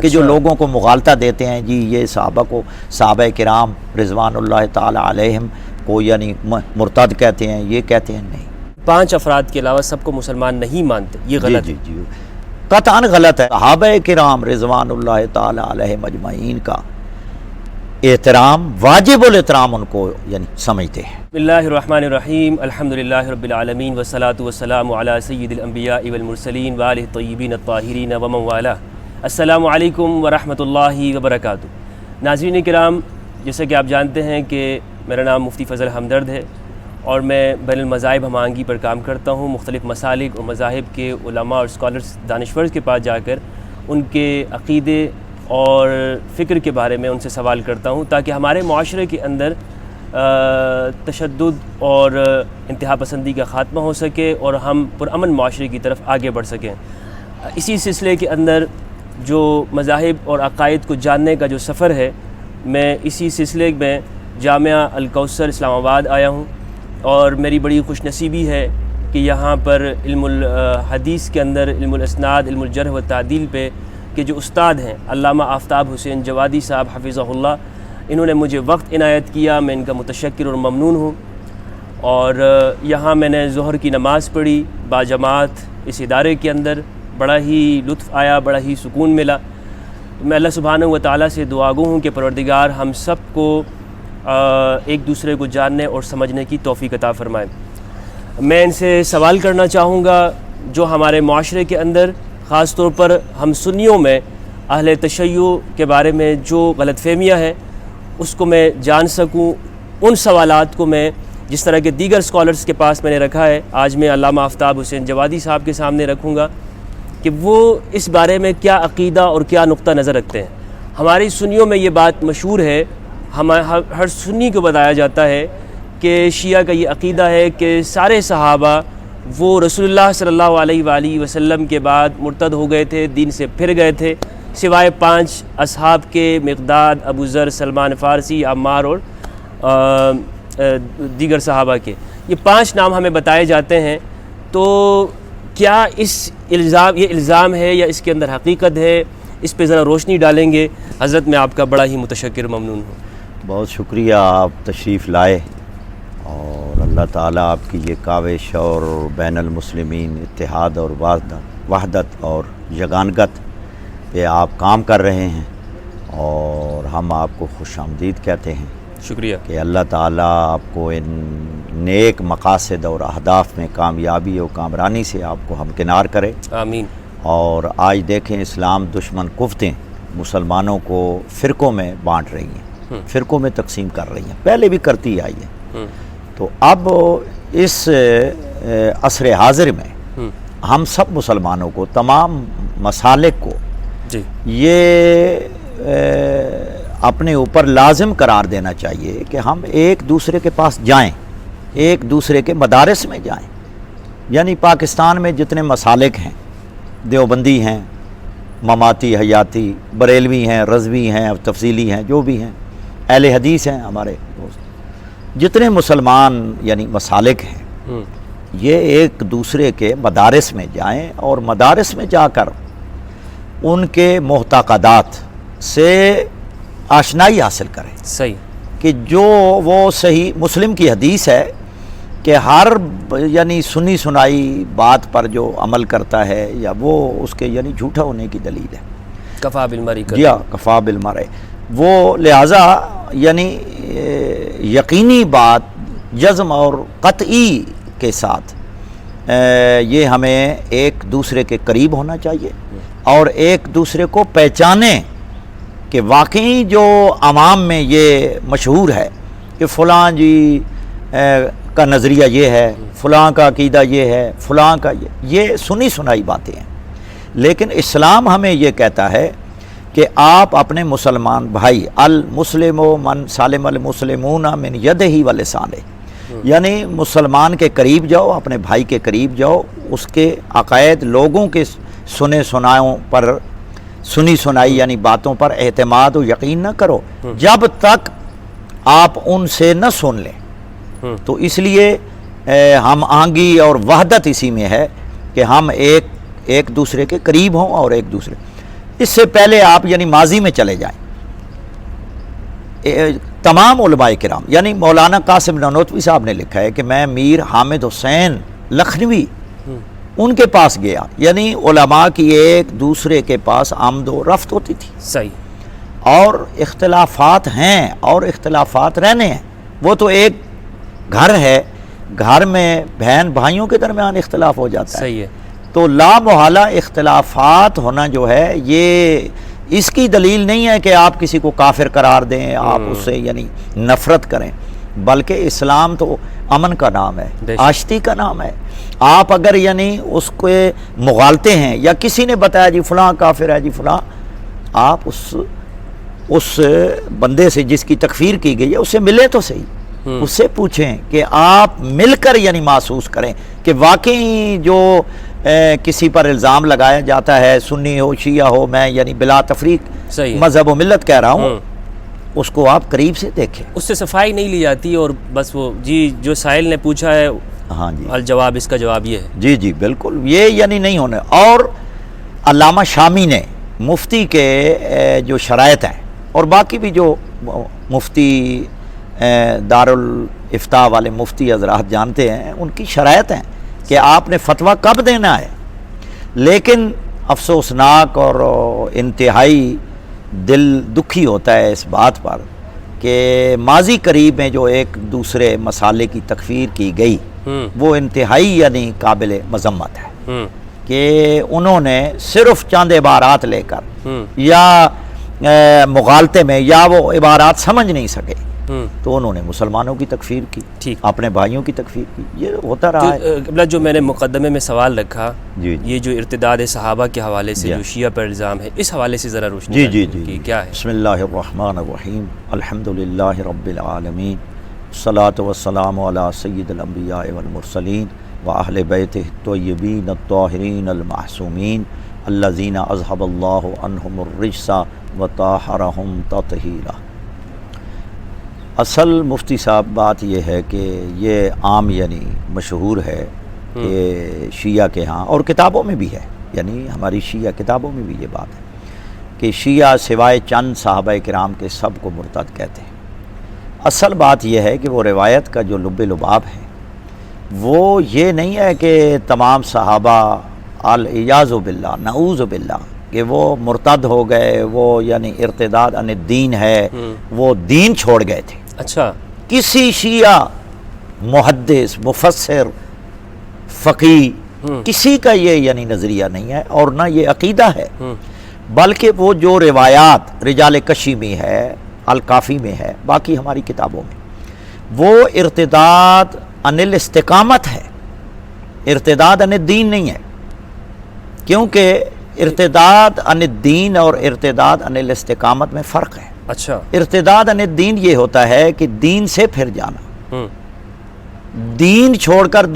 کہ جو لوگوں کو مغالطہ دیتے ہیں جی یہ صحابہ کو صحابہ کرام رضوان اللہ تعالی علیہم کو یعنی مرتد کہتے ہیں، یہ کہتے ہیں، نہیں، 5 افراد کے علاوہ سب کو مسلمان نہیں مانتے، یہ غلط ہے۔ جی قطعاً غلط ہے۔ صحابہ کرام رضوان اللہ تعالی علیہم اجمعین کا احترام، واجب الاحترام ان کو یعنی سمجھتے ہیں۔ بسم اللہ الرحمن الرحیم، الحمدللہ رب العالمین والصلاة والسلام علی سید الانبیاء والمرسلین وآلہ الطیبین الطاہرین ومن والہ۔ السلام علیکم ورحمۃ اللہ وبرکاتہ۔ ناظرین کرام، جیسا کہ آپ جانتے ہیں کہ میرا نام مفتی فضل ہمدرد ہے اور میں بین المذاہب ہم آہنگی پر کام کرتا ہوں۔ مختلف مسالک اور مذاہب کے علماء اور اسکالرز دانشورز کے پاس جا کر ان کے عقیدے اور فکر کے بارے میں ان سے سوال کرتا ہوں تاکہ ہمارے معاشرے کے اندر تشدد اور انتہا پسندی کا خاتمہ ہو سکے اور ہم پرامن معاشرے کی طرف آگے بڑھ سکیں۔ اسی سلسلے کے اندر جو مذاہب اور عقائد کو جاننے کا جو سفر ہے، میں اسی سلسلے میں جامعہ الکوثر اسلام آباد آیا ہوں اور میری بڑی خوش نصیبی ہے کہ یہاں پر علم الحدیث کے اندر علم الاسناد، علم الجرح و تعدیل پہ کہ جو استاد ہیں علامہ آفتاب حسین جوادی صاحب حفظہ اللہ، انہوں نے مجھے وقت عنایت کیا، میں ان کا متشکر اور ممنون ہوں۔ اور یہاں میں نے ظہر کی نماز پڑھی باجماعت اس ادارے کے اندر، بڑا ہی لطف آیا، بڑا ہی سکون ملا۔ میں اللہ سبحانہ و تعالیٰ سے دعا گو ہوں کہ پروردگار ہم سب کو ایک دوسرے کو جاننے اور سمجھنے کی توفیق عطا فرمائے۔ میں ان سے سوال کرنا چاہوں گا جو ہمارے معاشرے کے اندر خاص طور پر ہم سنیوں میں اہل تشیع کے بارے میں جو غلط فہمیاں ہیں اس کو میں جان سکوں۔ ان سوالات کو میں جس طرح کے دیگر اسکالرز کے پاس میں نے رکھا ہے، آج میں علامہ آفتاب حسین جوادی صاحب کے سامنے رکھوں گا کہ وہ اس بارے میں کیا عقیدہ اور کیا نقطہ نظر رکھتے ہیں۔ ہماری سنیوں میں یہ بات مشہور ہے، ہر سنی کو بتایا جاتا ہے کہ شیعہ کا یہ عقیدہ ہے کہ سارے صحابہ وہ رسول اللہ صلی اللہ علیہ وآلہ وسلم کے بعد مرتد ہو گئے تھے، دین سے پھر گئے تھے، سوائے 5 اصحاب کے، مقداد، ابو ذر، سلمان فارسی، عمار اور دیگر صحابہ کے۔ یہ 5 نام ہمیں بتائے جاتے ہیں۔ تو کیا یہ الزام ہے یا اس کے اندر حقیقت ہے؟ اس پہ ذرا روشنی ڈالیں گے۔ حضرت میں آپ کا بڑا ہی متشکر ممنون ہوں۔ بہت شکریہ، آپ تشریف لائے اور اللہ تعالیٰ آپ کی یہ کاوش اور بین المسلمین اتحاد اور وحدت اور یگانگت پہ آپ کام کر رہے ہیں اور ہم آپ کو خوش آمدید کہتے ہیں۔ شکریہ کہ اللہ تعالیٰ آپ کو ان نیک مقاصد اور اہداف میں کامیابی اور کامرانی سے آپ کو ہمکنار کرے، آمین۔ اور آج دیکھیں اسلام دشمن قوتیں مسلمانوں کو فرقوں میں بانٹ رہی ہیں، فرقوں میں تقسیم کر رہی ہیں، پہلے بھی کرتی آئی ہیں۔ تو اب اس عصر حاضر میں ہم سب مسلمانوں کو تمام مسالک کو یہ اپنے اوپر لازم قرار دینا چاہیے کہ ہم ایک دوسرے کے پاس جائیں، ایک دوسرے کے مدارس میں جائیں۔ یعنی پاکستان میں جتنے مسالک ہیں، دیوبندی ہیں، مماتی، حیاتی، بریلوی ہیں، رضوی ہیں، تفصیلی ہیں، جو بھی ہیں، اہل حدیث ہیں ہمارے دوست، جتنے مسلمان یعنی مسالک ہیں، یہ ایک دوسرے کے مدارس میں جائیں اور مدارس میں جا کر ان کے معتقدات سے آشنائی حاصل کریں۔ صحیح کہ جو وہ صحیح مسلم کی حدیث ہے کہ ہر یعنی سنی سنائی بات پر جو عمل کرتا ہے یا وہ اس کے یعنی جھوٹا ہونے کی دلیل ہے۔ کفا بالمرء کفا بالمرء، وہ لہٰذا یعنی یقینی بات جزم اور قطعی کے ساتھ یہ ہمیں ایک دوسرے کے قریب ہونا چاہیے اور ایک دوسرے کو پہچانیں کہ واقعی جو عوام میں یہ مشہور ہے کہ فلاں جی کا نظریہ یہ ہے، فلاں کا عقیدہ یہ ہے، فلاں کا یہ سنی سنائی باتیں ہیں۔ لیکن اسلام ہمیں یہ کہتا ہے کہ آپ اپنے مسلمان بھائی، المسلم من سالم المسلمون من یدہ و لسانہ، یعنی مسلمان کے قریب جاؤ، اپنے بھائی کے قریب جاؤ، اس کے عقائد، لوگوں کے سنے سناؤں پر، سنی سنائی یعنی باتوں پر اعتماد و یقین نہ کرو جب تک آپ ان سے نہ سن لیں۔ تو اس لیے ہم آہنگی اور وحدت اسی میں ہے کہ ہم ایک دوسرے کے قریب ہوں اور ایک دوسرے اس سے پہلے آپ یعنی ماضی میں چلے جائیں، تمام علماء کرام، یعنی مولانا قاسم نانوتوی صاحب نے لکھا ہے کہ میں میر حامد حسین لکھنوی ان کے پاس گیا، یعنی علماء کی ایک دوسرے کے پاس آمد و رفت ہوتی تھی، صحیح، اور اختلافات ہیں اور اختلافات رہنے ہیں، وہ تو ایک گھر ہے، گھر میں بہن بھائیوں کے درمیان اختلاف ہو جاتا ہے، صحیح ہے، تو لا محالہ اختلافات ہونا جو ہے یہ اس کی دلیل نہیں ہے کہ آپ کسی کو کافر قرار دیں، آپ اس سے یعنی نفرت کریں، بلکہ اسلام تو امن کا نام ہے، آشتی کا نام ہے۔ آپ اگر یعنی اس کو مغالتے ہیں یا کسی نے بتایا جی فلاں کافر ہے جی فلاں، آپ اس بندے سے جس کی تکفیر کی گئی ہے اس سے ملے تو صحیح، اس سے پوچھیں کہ آپ مل کر یعنی محسوس کریں کہ واقعی جو کسی پر الزام لگایا جاتا ہے، سنی ہو شیعہ ہو، میں یعنی بلا تفریق مذہب و ملت کہہ رہا ہوں، اس کو آپ قریب سے دیکھیں، اس سے صفائی نہیں لی جاتی، اور بس وہ جی جو سائل نے پوچھا ہے ہاں جی الجواب، اس کا جواب یہ ہے، جی جی بالکل، یہ یعنی نہیں ہونے۔ اور علامہ شامی نے مفتی کے جو شرائط ہیں، اور باقی بھی جو مفتی دارالافتاء والے مفتی حضرات جانتے ہیں، ان کی شرائط ہیں کہ آپ نے فتویٰ کب دینا ہے، لیکن افسوسناک اور انتہائی دل دکھی ہوتا ہے اس بات پر کہ ماضی قریب میں جو ایک دوسرے مسالے کی تکفیر کی گئی وہ انتہائی یعنی قابل مذمت ہے کہ انہوں نے صرف چند عبارات لے کر یا مغالطے میں یا وہ عبارات سمجھ نہیں سکے تو انہوں نے مسلمانوں کی تکفیر کی، اپنے بھائیوں کی تکفیر کی، یہ ہوتا رہا ہے۔ جو میں نے مقدمے میں سوال رکھا، جی یہ جو ارتداد صحابہ کے حوالے سے جو شیعہ پر الزام ہے، اس حوالے سے ذرا روشنی جی کیا ہے؟ بسم اللہ الرحمن الرحیم، الحمدللہ رب العالمین، الصلاۃ والسلام علی سید الانبیاء والمرسلین واہل بیتہ الطیبین الطاہرین المعصومین الذین اذھب اللہ عنہم الرجس وطہرہم تطہیرا۔ اصل مفتی صاحب بات یہ ہے کہ یہ عام یعنی مشہور ہے کہ شیعہ کے ہاں، اور کتابوں میں بھی ہے، یعنی ہماری شیعہ کتابوں میں بھی یہ بات ہے کہ شیعہ سوائے چند صحابہ کرام کے سب کو مرتد کہتے ہیں۔ اصل بات یہ ہے کہ وہ روایت کا جو لب لباب ہے وہ یہ نہیں ہے کہ تمام صحابہ الیاذ باللہ نعوذ باللہ کہ وہ مرتد ہو گئے، وہ یعنی ارتداد عن الدین ہے، وہ دین چھوڑ گئے تھے۔ اچھا، کسی شیعہ محدث مفسر فقیہ کسی کا یہ یعنی نظریہ نہیں ہے، اور نہ یہ عقیدہ ہے، بلکہ وہ جو روایات رجال کشی میں ہے، الکافی میں ہے، باقی ہماری کتابوں میں، وہ ارتداد عن الاستقامت ہے، ارتداد عن الدین نہیں ہے، کیونکہ ارتداد عن الدین اور ارتداد عن الاستقامت میں فرق ہے۔ اچھا، ارتداد عن الدین یہ ہوتا ہے کہ دین سے پھر جانا، دین چھوڑ کر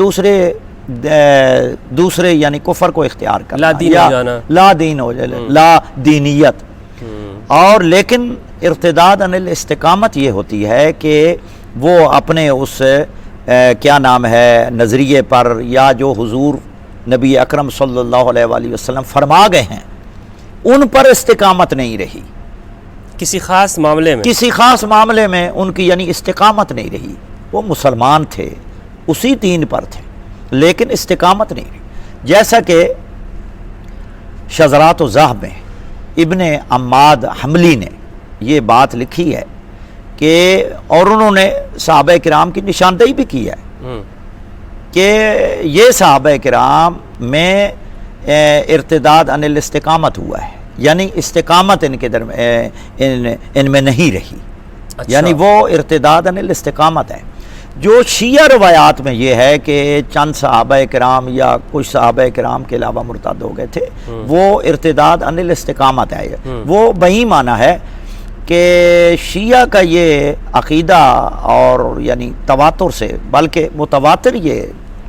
دوسرے یعنی کفر کو اختیار کرنا، لا دین ہو جانا، لا دین ہو جائے، لا دینیت۔ اور لیکن ارتداد عن الاستقامت یہ ہوتی ہے کہ وہ اپنے اس کیا نام ہے نظریے پر یا جو حضور نبی اکرم صلی اللہ علیہ وآلہ وسلم فرما گئے ہیں ان پر استقامت نہیں رہی، کسی خاص معاملے میں ان کی یعنی استقامت نہیں رہی۔ وہ مسلمان تھے، اسی دین پر تھے، لیکن استقامت نہیں رہی۔ جیسا کہ شذرات و ذہب میں ابن عماد حملی نے یہ بات لکھی ہے کہ اور انہوں نے صحابہ کرام کی نشاندہی بھی کی ہے کہ یہ صحابہ کرام میں ارتداد عن الاستقامت ہوا ہے، یعنی استقامت ان کے ان میں نہیں رہی، یعنی وہ ارتداد عن الاستقامت ہے۔ جو شیعہ روایات میں یہ ہے کہ چند صحابہ کرام یا کچھ صحابہ کرام کے علاوہ مرتد ہو گئے تھے، وہ ارتداد عن الاستقامت ہے، وہ وہی معنی ہے کہ شیعہ کا یہ عقیدہ اور یعنی تواتر سے بلکہ متواتر یہ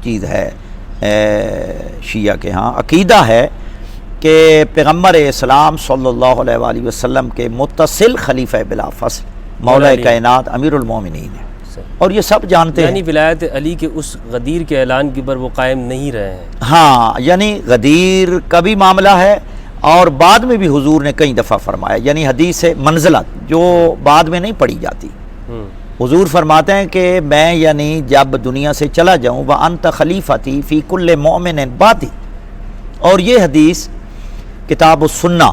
چیز ہے، شیعہ کے ہاں عقیدہ ہے کہ پیغمبر اسلام صلی اللہ علیہ وآلہ وسلم کے متصل خلیفہ بلا فصل مولا کائنات امیر المومنین ہے، اور یہ سب جانتے ہیں۔ یعنی ولایت علی کے اس غدیر کے اعلان کے پر وہ قائم نہیں رہے ہیں۔ ہاں، یعنی غدیر کا بھی معاملہ ہے، اور بعد میں بھی حضور نے کئی دفعہ فرمایا، یعنی حدیث منزلت جو بعد میں نہیں پڑھی جاتی. حضور فرماتے ہیں کہ میں یعنی جب دنیا سے چلا جاؤں وَأَنْتَ خَلِيفَتِي فِي كُلِّ مُؤْمِنٍ بَعْدِي، اور یہ حدیث کتاب السنہ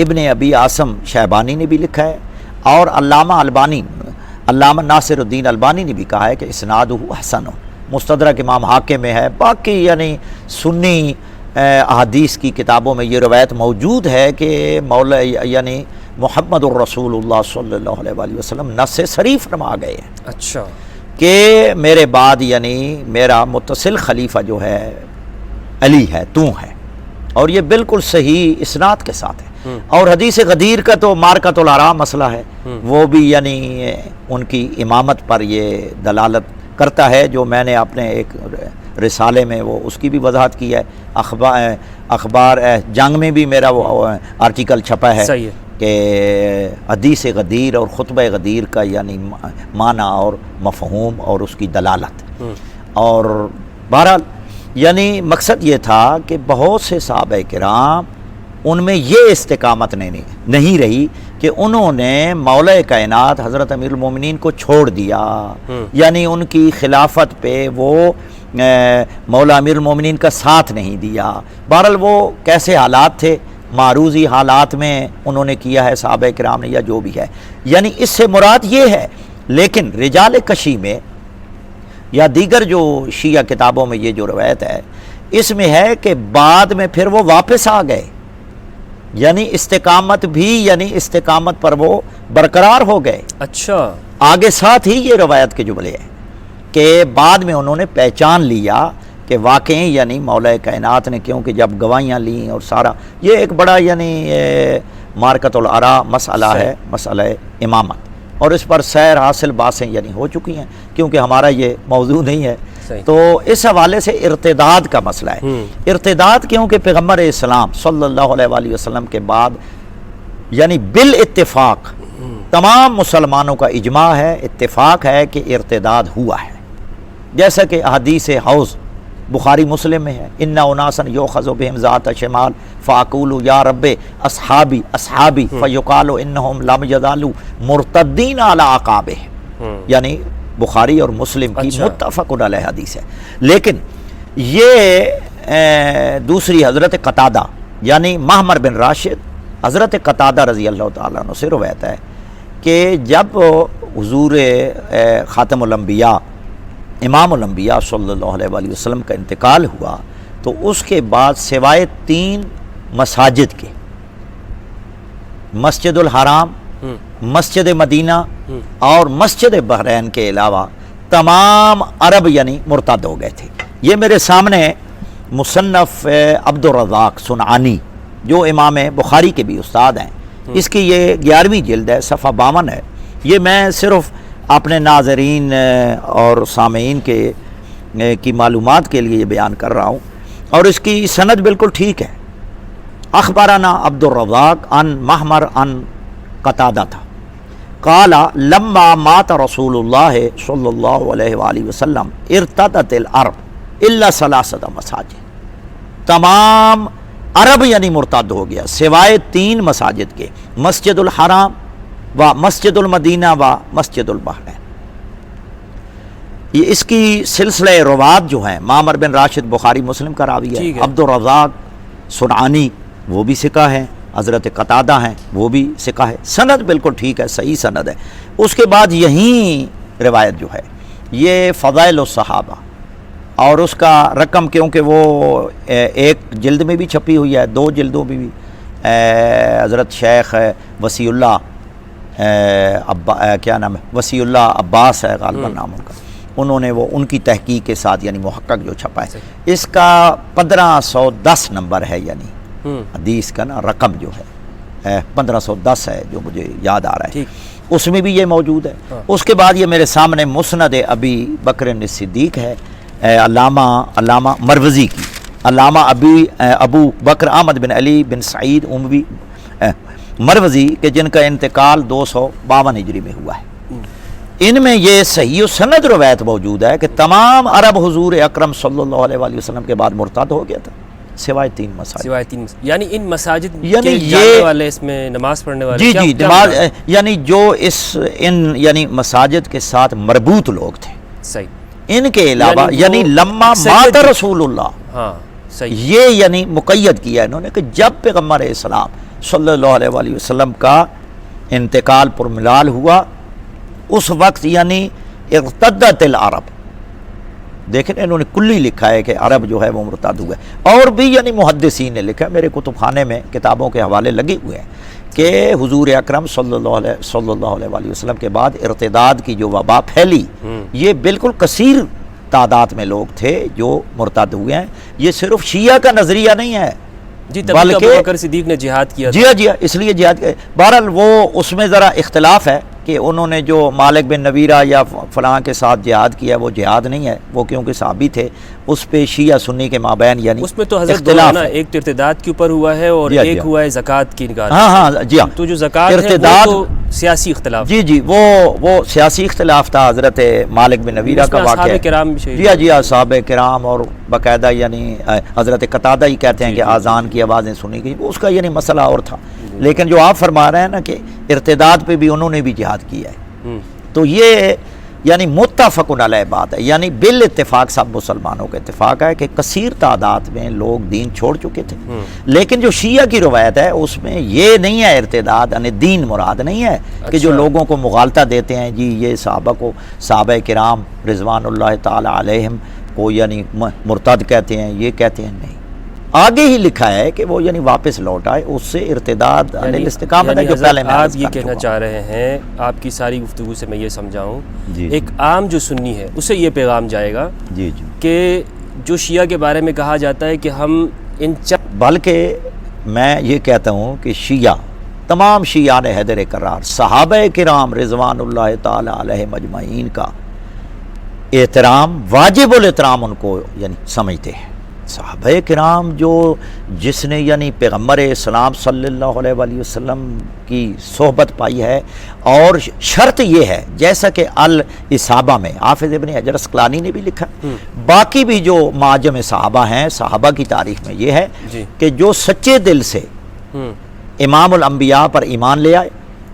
ابن ابی عاصم شیبانی نے بھی لکھا ہے، اور علامہ ناصر الدین البانی نے بھی کہا ہے کہ اسنادہ حسن، مستدرک امام حاکم میں ہے. باقی یعنی سنی احادیث کی کتابوں میں یہ روایت موجود ہے کہ مولا یعنی محمد الرسول اللہ صلی اللہ علیہ وآلہ وسلم نص صریح فرما گئے ہیں. اچھا. کہ میرے بعد یعنی میرا متصل خلیفہ جو ہے علی ہے، تو ہے، اور یہ بالکل صحیح اسناد کے ساتھ ہے. اور حدیث غدیر کا تو مارکۃ الآراء مسئلہ ہے، وہ بھی یعنی ان کی امامت پر یہ دلالت کرتا ہے، جو میں نے اپنے ایک رسالے میں وہ اس کی بھی وضاحت کی ہے. اخبار جنگ میں بھی میرا وہ آرٹیکل چھپا ہے کہ حدیث غدیر اور خطبہ غدیر کا یعنی معنی اور مفہوم اور اس کی دلالت. اور بہرحال یعنی مقصد یہ تھا کہ بہت سے صحابہ کرام ان میں یہ استقامت نہیں رہی کہ انہوں نے مولا کائنات حضرت امیر المومنین کو چھوڑ دیا، یعنی ان کی خلافت پہ وہ مولا امیر المومنین کا ساتھ نہیں دیا. بہرحال وہ کیسے حالات تھے، معروضی حالات میں انہوں نے کیا ہے صحابہ کرام نے، یا جو بھی ہے، یعنی اس سے مراد یہ ہے. لیکن رجال کشی میں یا دیگر جو شیعہ کتابوں میں یہ جو روایت ہے، اس میں ہے کہ بعد میں پھر وہ واپس آ گئے، یعنی استقامت بھی یعنی استقامت پر وہ برقرار ہو گئے. اچھا. آگے ساتھ ہی یہ روایت کے جملے ہیں کہ بعد میں انہوں نے پہچان لیا کہ واقعی یعنی مولا کائنات نے، کیونکہ جب گواہیاں لیں اور سارا یہ ایک بڑا یعنی مارکۃ الآراء مسئلہ ہے، مسئلہ امامت، اور اس پر سیر حاصل باتیں یعنی ہو چکی ہیں، کیونکہ ہمارا یہ موضوع نہیں ہے. تو اس حوالے سے ارتداد کا مسئلہ ہے. ارتداد کیونکہ پیغمبر اسلام صلی اللہ علیہ وآلہ وسلم کے بعد یعنی بالاتفاق تمام مسلمانوں کا اجماع ہے، اتفاق ہے کہ ارتداد ہوا ہے. جیسا کہ حدیث حوض بخاری مسلم میں ہے، اِنَّ أُنَاسًا يُؤْخَذُ بِهِمْ ذَاتَ شِمَالٍ فَأَقُولُ يَا رَبِّ أَصْحَابِي أَصْحَابِي فَيُقَالُ إِنَّهُمْ لَمْ يَزَالُوا مُرْتَدِّينَ عَلَىٰ أَعْقَابِهِمْ، یعنی بخاری اور مسلم کی متفق علیہ حدیث ہے. لیکن یہ دوسری حضرت قتادہ یعنی معمر بن راشد حضرت قتادہ رضی اللہ تعالیٰ عنہ سے روایت ہے کہ جب حضور خاتم الانبیاء امام الانبیاء صلی اللہ علیہ وآلہ وسلم کا انتقال ہوا، تو اس کے بعد سوائے 3 مساجد کے، مسجد الحرام، مسجد مدینہ اور مسجد بحرین کے علاوہ تمام عرب یعنی مرتد ہو گئے تھے. یہ میرے سامنے مصنف عبد الرزاق صنعانی جو امام بخاری کے بھی استاد ہیں، اس کی یہ 11ویں جلد ہے، صفحہ 52 ہے. یہ میں صرف اپنے ناظرین اور سامعین کی معلومات کے لیے یہ بیان کر رہا ہوں، اور اس کی سند بالکل ٹھیک ہے. اخبرنا عبد الرزاق عن معمر عن قتادہ تھا قال لما مات رسول اللہ صلی اللہ علیہ وآلہ وسلم ارتدت العرب الا 3 مساجد، تمام عرب یعنی مرتد ہو گیا سوائے 3 مساجد کے، مسجد الحرام و مسجد المدینہ و مسجد البحرین. یہ اس کی سلسلہ روات جو ہیں، معمر بن راشد بخاری مسلم کا راوی ہے، عبد الرزاق صنعانی وہ بھی ثقہ ہے، حضرت قتادہ ہیں وہ بھی ثقہ ہے، سند بالکل ٹھیک ہے، صحیح سند ہے. اس کے بعد یہیں روایت جو ہے یہ فضائل الصحابہ، اور اس کا رقم کیونکہ وہ ایک جلد میں بھی چھپی ہوئی ہے، 2 جلدوں میں بھی، حضرت شیخ وسیع اللہ کیا نام ہے، وسیع اللہ عباس ہے غالباً نام ان کا، انہوں نے وہ ان کی تحقیق کے ساتھ یعنی محقق جو چھپا ہے، اس کا 1510 نمبر ہے، یعنی حدیث کا نا رقم جو ہے 1510 ہے جو مجھے یاد آ رہا ہے، اس میں بھی یہ موجود ہے. اس کے بعد یہ میرے سامنے مسند ابی بکر صدیق ہے، علامہ مروزی کی، علامہ ابو بکر احمد بن علی بن سعید اموی مروزی کے، جن کا انتقال 252 ہجری میں ہوا ہے. ان میں یہ صحیح و سند روایت موجود ہے کہ تمام عرب حضور اکرم صلی اللہ علیہ وآلہ وسلم کے بعد مرتد ہو گیا تھا. سوائے 3 مساجد. سوائے 3 یعنی ان مساجد یعنی کے جانے والے، اس میں نماز پڑھنے والے، جی کیا نماز مراد؟ یعنی جو ان یعنی مساجد کے ساتھ مربوط لوگ تھے، صحیح، ان کے علاوہ یعنی لما مات رسول اللہ، ہاں صحیح، یہ یعنی مقید کیا انہوں نے کہ جب پیغمبر اسلام صلی اللہ علیہ وآلہ وسلم کا انتقال پر ملال ہوا، اس وقت یعنی ارتدت العرب. دیکھیں انہوں نے کلی لکھا ہے کہ عرب جو ہے وہ مرتد ہوئے. اور بھی یعنی محدثین نے لکھا ہے، میرے کتب خانے میں کتابوں کے حوالے لگے ہوئے ہیں کہ حضور اکرم صلی اللہ علیہ وآلہ وسلم کے بعد ارتداد کی جو وبا پھیلی، یہ بالکل کثیر تعداد میں لوگ تھے جو مرتد ہوئے ہیں. یہ صرف شیعہ کا نظریہ نہیں ہے، جی تبھی ابو بکر صدیق نے جہاد کیا. جی اس لیے جہاد کیا. بہرحال وہ اس میں ذرا اختلاف ہے کہ انہوں نے جو مالک بن نویرہ یا فلاں کے ساتھ جہاد کیا وہ جہاد نہیں ہے، وہ کیونکہ صحابی تھے. اس پہ شیعہ سنی کے مابین یعنی اس میں تو حضرت دونوں ایک تو ارتداد کے اوپر ہوا ہے اور ایک ہوا ہے زکوٰۃ کی نگاہ. ہاں جی ہاں، تو جو زکوٰۃ ہے وہ تو سیاسی اختلاف. جی وہ سیاسی اختلاف تھا. حضرت مالک بن نویرہ کا واقعہ ہے. جی صحابہ کرام اور باقاعدہ یعنی حضرت قتادہ ہی کہتے ہیں کہ آذان کی آوازیں سنی گئی، اس کا یعنی مسئلہ اور تھا. لیکن جو آپ فرما رہے ہیں نا کہ ارتداد پہ بھی انہوں نے بھی جہاد کیا ہے، تو یہ یعنی متفق علیہ بات ہے. یعنی بالاتفاق سب مسلمانوں کا اتفاق ہے کہ کثیر تعداد میں لوگ دین چھوڑ چکے تھے. لیکن جو شیعہ کی روایت ہے اس میں یہ نہیں ہے ارتداد یعنی دین مراد نہیں ہے کہ جو لوگوں کو مغالطہ دیتے ہیں جی یہ صحابہ کرام رضوان اللہ تعالی علیہم کو یعنی مرتد کہتے ہیں، یہ کہتے ہیں. نہیں، آگے ہی لکھا ہے کہ وہ یعنی واپس لوٹ آئے. اس سے ارتداد الاستقامت ہے جو پہلے میں آپ یہ کہنا چاہ رہے ہیں، آپ کی ساری گفتگو سے میں یہ سمجھاؤں، ایک عام جو سنی ہے اسے یہ پیغام جائے گا کہ جو شیعہ کے بارے میں کہا جاتا ہے کہ ہم بلکہ میں یہ کہتا ہوں کہ شیعہ تمام شیعان حیدر کرار صحابہ کرام رضوان اللہ تعالی علیہم اجمعین کا احترام واجب الاحترام ان کو یعنی سمجھتے ہیں. صحابہ کرام جس نے یعنی پیغمبر اسلام صلی اللہ علیہ وآلہ وسلم کی صحبت پائی ہے، اور شرط یہ ہے جیسا کہ الاصابہ میں حافظ ابن حجر اسقلانی نے بھی لکھا، باقی بھی جو معجم صحابہ ہیں صحابہ کی تاریخ میں یہ ہے کہ جو سچے دل سے امام الانبیاء پر ایمان لے آئے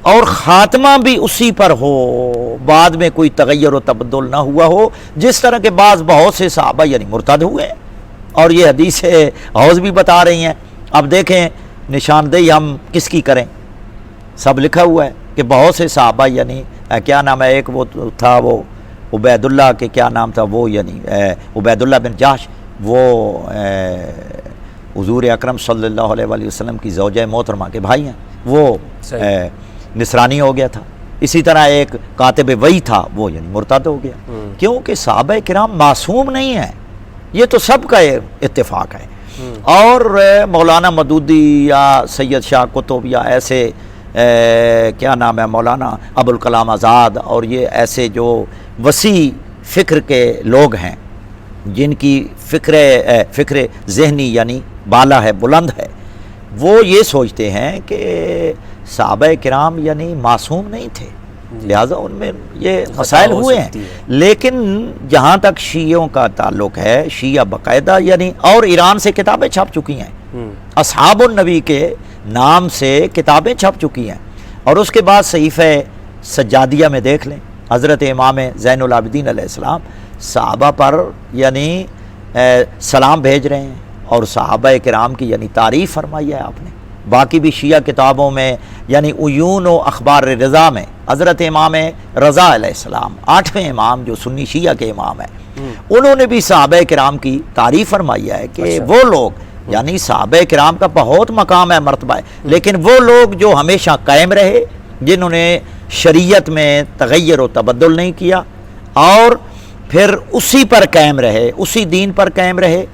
اور خاتمہ بھی اسی پر ہو، بعد میں کوئی تغیر و تبدل نہ ہوا ہو، جس طرح کے بہت سے صحابہ یعنی مرتد ہوئے ہیں. اور یہ حدیث حوض بھی بتا رہی ہیں. اب دیکھیں نشاندہی ہم کس کی کریں، سب لکھا ہوا ہے کہ بہت سے صحابہ یعنی کیا نام ہے، ایک وہ تھا وہ عبید اللہ کے کیا نام تھا وہ یعنی عبید اللہ بن جاش، وہ حضور اکرم صلی اللہ علیہ وآلہ وسلم کی زوجہ محترمہ کے بھائی ہیں، وہ نصرانی ہو گیا تھا. اسی طرح ایک کاتب وحی تھا وہ یعنی مرتد ہو گیا. کیونکہ صحابہ کرام معصوم نہیں ہیں، یہ تو سب کا اتفاق ہے. اور مولانا مودودی یا سید شاہ قطب یا ایسے کیا نام ہے مولانا ابوالکلام آزاد اور یہ ایسے جو وسیع فکر کے لوگ ہیں جن کی فکر ذہنی یعنی بالا ہے، بلند ہے، وہ یہ سوچتے ہیں کہ صحابہ کرام یعنی معصوم نہیں تھے، لہٰذا ان میں یہ مسائل ہوئے ہیں. لیکن جہاں تک شیعوں کا تعلق ہے، شیعہ باقاعدہ یعنی اور ایران سے کتابیں چھپ چکی ہیں، اصحاب النبی کے نام سے کتابیں چھپ چکی ہیں. اور اس کے بعد صحیفہ سجادیہ میں دیکھ لیں، حضرت امام زین العابدین علیہ السلام صحابہ پر یعنی سلام بھیج رہے ہیں اور صحابہ کرام کی یعنی تعریف فرمائی ہے آپ نے. باقی بھی شیعہ کتابوں میں یعنی عیون و اخبار رضا میں حضرت امام رضا علیہ السلام 8ویں امام جو سنی شیعہ کے امام ہیں، انہوں نے بھی صحابہ کرام کی تعریف فرمائی ہے کہ وہ لوگ یعنی صحابہ کرام کا بہت مقام ہے، مرتبہ ہے، لیکن وہ لوگ جو ہمیشہ قائم رہے، جنہوں نے شریعت میں تغیر و تبدل نہیں کیا اور پھر اسی پر قائم رہے، اسی دین پر قائم رہے،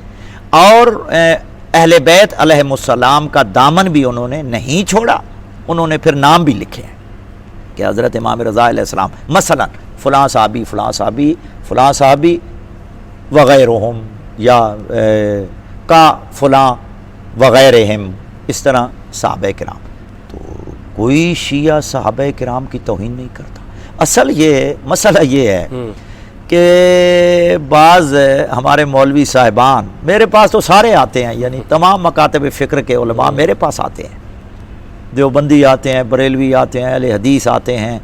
اور اہل بیت علیہم السلام کا دامن بھی انہوں نے نہیں چھوڑا. انہوں نے پھر نام بھی لکھے ہیں کہ حضرت امام رضا علیہ السلام مثلا فلاں صحابی فلاں صحابی فلاں صحابی وغیرہم یا کا فلاں وغیرہم، اس طرح صحابہ کرام. تو کوئی شیعہ صحابہ کرام کی توہین نہیں کرتا. اصل یہ مسئلہ یہ ہے کہ بعض ہمارے مولوی صاحبان میرے پاس تو سارے آتے ہیں، یعنی تمام مکاتب فکر کے علماء میرے پاس آتے ہیں، دیوبندی آتے ہیں، بریلوی آتے ہیں، اہل حدیث آتے ہیں،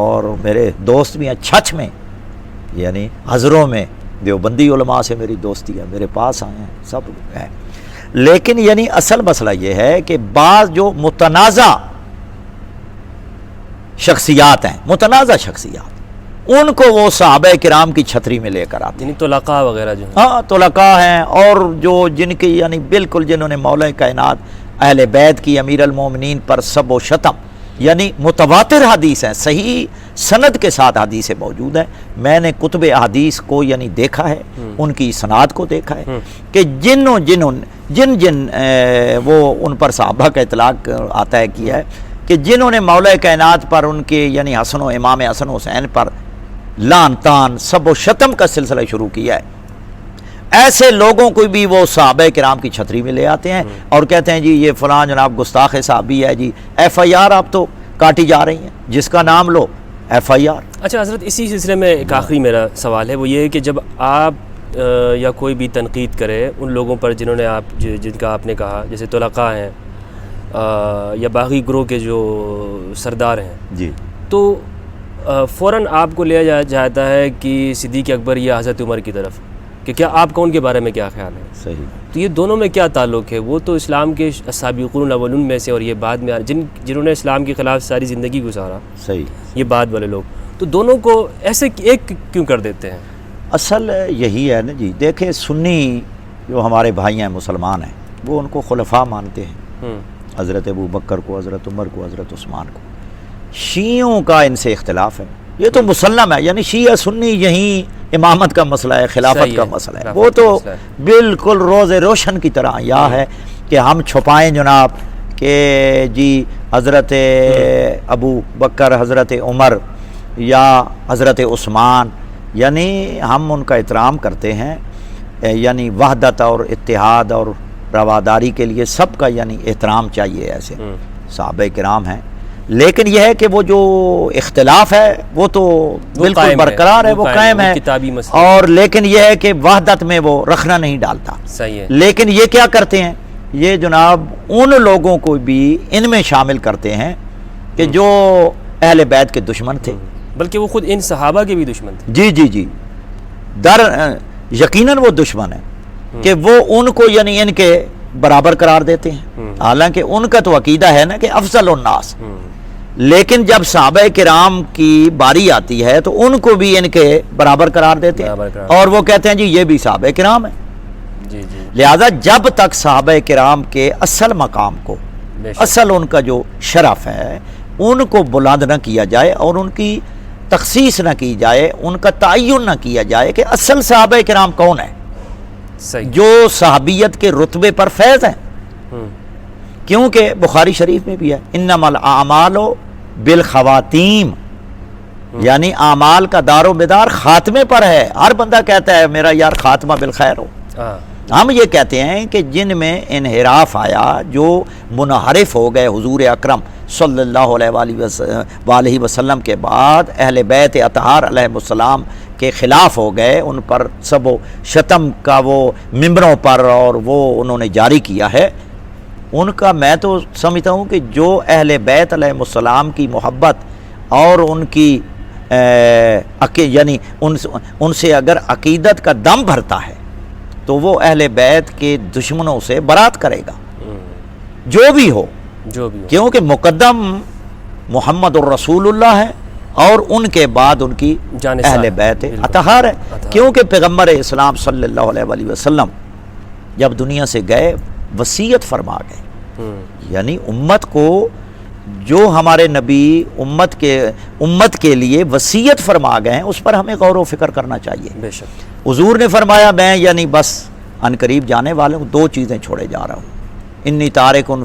اور میرے دوست بھی ہیں چھچ میں، یعنی حضروں میں دیوبندی علماء سے میری دوستی ہے، میرے پاس آئے ہیں، سب ہیں۔ لیکن یعنی اصل مسئلہ یہ ہے کہ بعض جو متنازع شخصیات ہیں، متنازع شخصیات، ان کو وہ صحابہ کرام کی چھتری میں لے کر آتے ہیں، یعنی طلقاء وغیرہ جو ہیں، ہاں طلقاء ہیں، اور جو جن کی یعنی بالکل جنہوں نے مولا کائنات اہل بیت کی امیر المومنین پر سب و شتم، یعنی متواتر حدیث ہیں، صحیح سند کے ساتھ حدیث موجود ہیں۔ میں نے کتب احادیث کو یعنی دیکھا ہے، ان کی سند کو دیکھا ہے کہ جن وہ ان پر صحابہ کا اطلاق آتا ہے کیا ہے کہ جنہوں نے مولا کائنات پر ان کے یعنی حسن و امام حسن حسین پر لعن طعن سب و شتم کا سلسلہ شروع کیا ہے، ایسے لوگوں کو بھی وہ صحابہ کرام کی چھتری میں لے آتے ہیں اور کہتے ہیں جی یہ فلاں جناب گستاخ صحابی ہے، جی ایف آئی آر آپ تو کاٹی جا رہی ہیں، جس کا نام لو ایف آئی آر۔ اچھا حضرت، اسی سلسلے میں ایک آخری میرا سوال ہے، وہ یہ ہے کہ جب آپ یا کوئی بھی تنقید کرے ان لوگوں پر جنہوں نے جن کا آپ نے کہا، جیسے طلقاء ہیں یا باغی گروہ کے جو سردار ہیں، جی، تو فوراً آپ کو لیا جاتا ہے کہ صدیق اکبر یا حضرت عمر کی طرف، کہ کیا آپ کا ان کے بارے میں کیا خیال ہے؟ صحیح۔ تو یہ دونوں میں کیا تعلق ہے؟ وہ تو اسلام کے سابقون الاولون میں سے، اور یہ بعد میں جنہوں نے اسلام کے خلاف ساری زندگی گزارا، صحیح، یہ بعد والے لوگ، تو دونوں کو ایسے ایک کیوں کر دیتے ہیں؟ اصل یہی ہے نا جی، دیکھیں سنی جو ہمارے بھائی ہیں مسلمان ہیں وہ ان کو خلفاء مانتے ہیں، حضرت ابو بکر کو، حضرت عمر کو، حضرت عثمان کو۔ شیعوں کا ان سے اختلاف ہے، یہ تو مسلم ہے، یعنی شیعہ سنی یہیں امامت کا مسئلہ ہے، خلافت کا مسئلہ ہے، وہ تو بالکل روز روشن کی طرح یا ہے کہ ہم چھپائیں جناب کہ جی حضرت ابو بکر، حضرت عمر یا حضرت عثمان، یعنی ہم ان کا احترام کرتے ہیں، یعنی وحدت اور اتحاد اور رواداری کے لیے سب کا یعنی احترام چاہیے، ایسے صحابہ کرام ہیں، لیکن یہ ہے کہ وہ جو اختلاف ہے وہ تو بالکل برقرار ہے، وہ قائم ہے، اور لیکن یہ ہے کہ وحدت میں وہ رکھنا نہیں ڈالتا۔ صحیح ہے۔ لیکن یہ کیا کرتے ہیں، یہ جناب ان لوگوں کو بھی ان میں شامل کرتے ہیں کہ جو اہل بیت کے دشمن تھے، بلکہ وہ خود ان صحابہ کے بھی دشمن تھے۔ جی جی جی، یقیناً وہ دشمن ہے کہ وہ ان کو یعنی ان کے برابر قرار دیتے ہیں، حالانکہ ان کا تو عقیدہ ہے نا کہ افضل الناس، لیکن جب صحابہ کرام کی باری آتی ہے تو ان کو بھی ان کے برابر قرار دیتے ہیں، اور وہ کہتے ہیں جی یہ بھی صحابہ کرام ہیں۔ جی جی، لہذا جب تک صحابہ کرام کے اصل مقام کو، اصل ان کا جو شرف ہے ان کو بلند نہ کیا جائے اور ان کی تخصیص نہ کی جائے، ان کا تعین نہ کیا جائے کہ اصل صحابہ کرام کون ہیں، جو صحابیت کے رتبے پر فیض ہیں، کیونکہ بخاری شریف میں بھی ہے انما الاعمال بالخواتیم، یعنی اعمال کا دار و مدار خاتمے پر ہے۔ ہر بندہ کہتا ہے میرا یار خاتمہ بالخیر ہو، ہم یہ کہتے ہیں کہ جن میں انحراف آیا، جو منحرف ہو گئے حضور اکرم صلی اللہ علیہ وسلم کے بعد، اہل بیت اطہار علیہ السلام کے خلاف ہو گئے، ان پر سب و شتم کا وہ ممبروں پر اور وہ انہوں نے جاری کیا ہے، ان کا میں تو سمجھتا ہوں کہ جو اہل بیت علیہ السلام کی محبت اور ان کی یعنی ان سے اگر عقیدت کا دم بھرتا ہے تو وہ اہل بیت کے دشمنوں سے برات کرے گا، جو بھی ہو، کیونکہ مقدم محمد الرسول اللہ ہے اور ان کے بعد ان کی اہل بیت اطہار ہے، کیونکہ پیغمبر اسلام صلی اللہ علیہ وسلم جب دنیا سے گئے وصیت فرما گئے، یعنی امت کو جو ہمارے نبی امت کے لیے وصیت فرما گئے ہیں اس پر ہمیں غور و فکر کرنا چاہیے۔ بے شک حضور نے فرمایا میں یعنی بس ان قریب جانے والے ہوں، دو چیزیں چھوڑے جا رہا ہوں، انی تارکن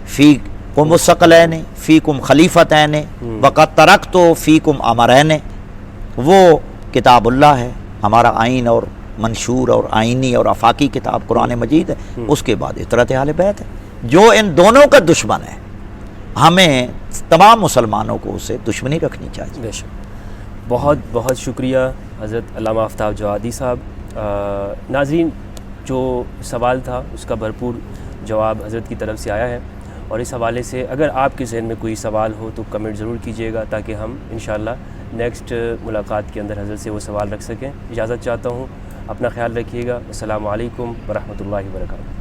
فیکم الثقلین فیکم خلیفتین وقد ترکت فیکم امرین، وہ کتاب اللہ ہے، ہمارا آئین اور منشور اور آئینی اور آفاقی کتاب قرآن مجید ہے، اس کے بعد اطرت اہل بیت ہے، جو ان دونوں کا دشمن ہے، ہمیں تمام مسلمانوں کو اسے دشمنی رکھنی چاہیے۔ بے شک، بہت بہت شکریہ حضرت علامہ آفتاب جوادی صاحب۔ ناظرین، جو سوال تھا اس کا بھرپور جواب حضرت کی طرف سے آیا ہے، اور اس حوالے سے اگر آپ کے ذہن میں کوئی سوال ہو تو کمنٹ ضرور کیجیے گا، تاکہ ہم انشاءاللہ نیکسٹ ملاقات کے اندر حضرت سے وہ سوال رکھ سکیں۔ اجازت چاہتا ہوں، اپنا خیال رکھیے گا۔ السلام علیکم ورحمۃ اللہ وبرکاتہ۔